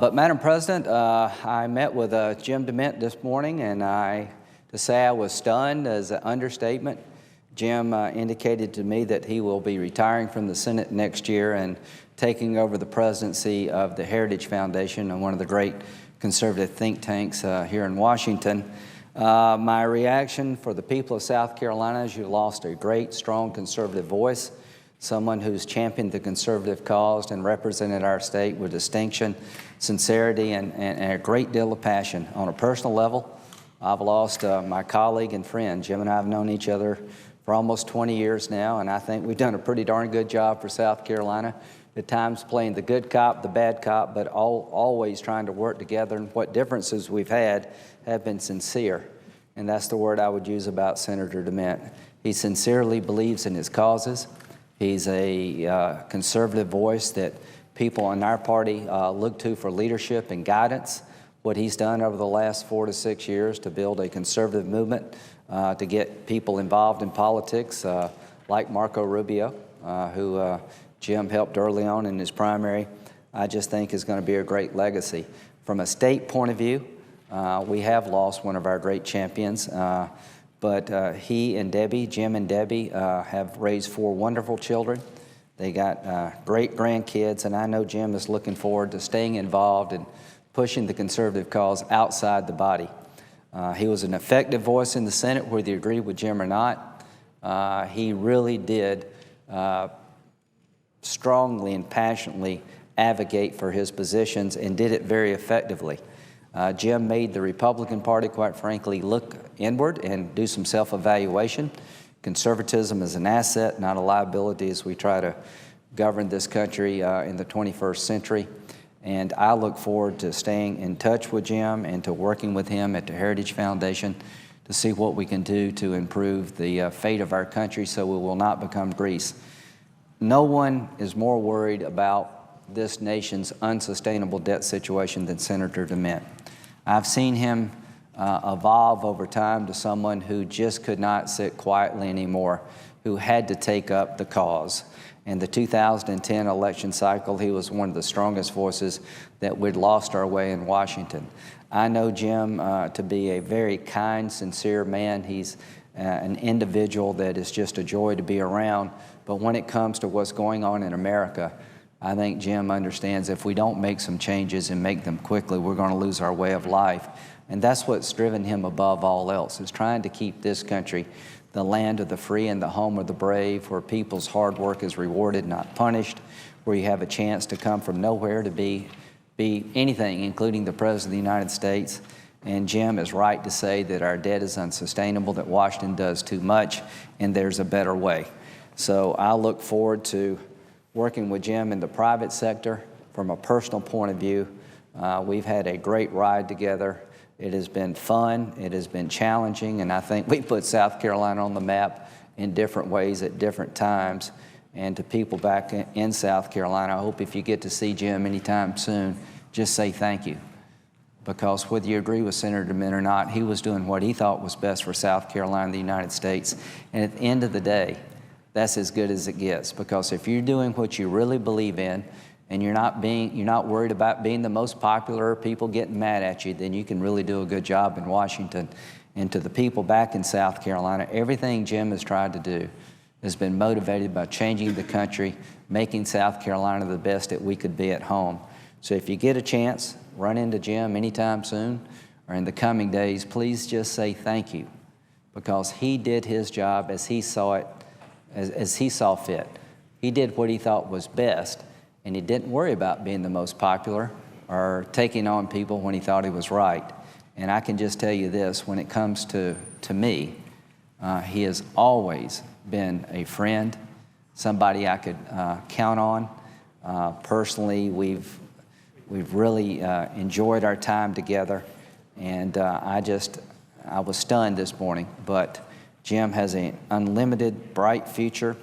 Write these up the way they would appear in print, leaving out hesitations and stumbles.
But Madam President, I met with Jim DeMint this morning, and to say I was stunned is an understatement. Jim indicated to me that he will be retiring from the Senate next year and taking over the presidency of the Heritage Foundation, and one of the great conservative think tanks here in Washington. My reaction for the people of South Carolina is you lost a great, strong conservative voice, someone who's championed the conservative cause and represented our state with distinction, sincerity, and a great deal of passion. On a personal level, I've lost my colleague and friend. Jim and I have known each other for almost 20 years now, and I think we've done a pretty darn good job for South Carolina, at times playing the good cop, the bad cop, but always trying to work together. And what differences we've had have been sincere, and that's the word I would use about Senator DeMint. He sincerely believes in his causes. He's a conservative voice that people in our party look to for leadership and guidance. What he's done over the last 4 to 6 years to build a conservative movement, to get people involved in politics, like Marco Rubio, who Jim helped early on in his primary, I just think is going to be a great legacy. From a state point of view, we have lost one of our great champions. But he and Debbie, Jim and Debbie, have raised 4 wonderful children. They got great grandkids, and I know Jim is looking forward to staying involved and pushing the conservative cause outside the body. He was an effective voice in the Senate, whether you agree with Jim or not. He really did strongly and passionately advocate for his positions and did it very effectively. Jim made the Republican Party, quite frankly, look inward and do some self-evaluation. Conservatism is an asset, not a liability, as we try to govern this country in the 21st century. And I look forward to staying in touch with Jim and to working with him at the Heritage Foundation to see what we can do to improve the fate of our country so we will not become Greece. No one is more worried about this nation's unsustainable debt situation than Senator DeMint. I've seen him evolve over time to someone who just could not sit quietly anymore, who had to take up the cause. In the 2010 election cycle, he was one of the strongest voices that we'd lost our way in Washington. I know Jim to be a very kind, sincere man. He's an individual that is just a joy to be around. But when it comes to what's going on in America, I think Jim understands if we don't make some changes and make them quickly, we're going to lose our way of life. And that's what's driven him above all else, is trying to keep this country the land of the free and the home of the brave, where people's hard work is rewarded, not punished, where you have a chance to come from nowhere to be anything, including the President of the United States. And Jim is right to say that our debt is unsustainable, that Washington does too much, and there's a better way. So I look forward to working with Jim in the private sector. From a personal point of view, we've had a great ride together. It has been fun, it has been challenging, and I think we put South Carolina on the map in different ways at different times. And to people back in South Carolina, I hope if you get to see Jim anytime soon, just say thank you. Because whether you agree with Senator DeMint or not, he was doing what he thought was best for South Carolina and the United States. And at the end of the day, that's as good as it gets, because if you're doing what you really believe in and you're not worried about being the most popular or people getting mad at you, then you can really do a good job in Washington. And to the people back in South Carolina, everything Jim has tried to do has been motivated by changing the country, making South Carolina the best that we could be at home. So if you get a chance, run into Jim anytime soon or in the coming days, please just say thank you, because he did his job as he saw it, as he saw fit. He did what he thought was best, and he didn't worry about being the most popular or taking on people when he thought he was right. And I can just tell you this, when it comes to me, he has always been a friend, somebody I could count on. Personally, we've really enjoyed our time together, and I was stunned this morning, but Jim has an unlimited, bright future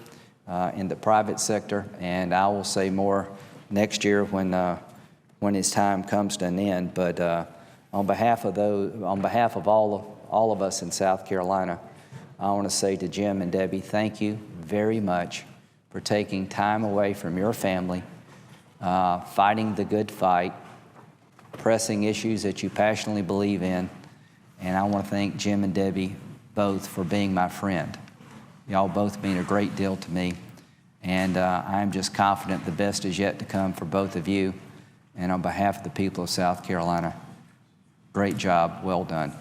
in the private sector, and I will say more next year when his time comes to an end. But on behalf of all of us in South Carolina, I want to say to Jim and Debbie, thank you very much for taking time away from your family, fighting the good fight, pressing issues that you passionately believe in. And I want to thank Jim and Debbie both for being my friend. Y'all both mean a great deal to me. And I'm just confident the best is yet to come for both of you. And on behalf of the people of South Carolina, great job, well done.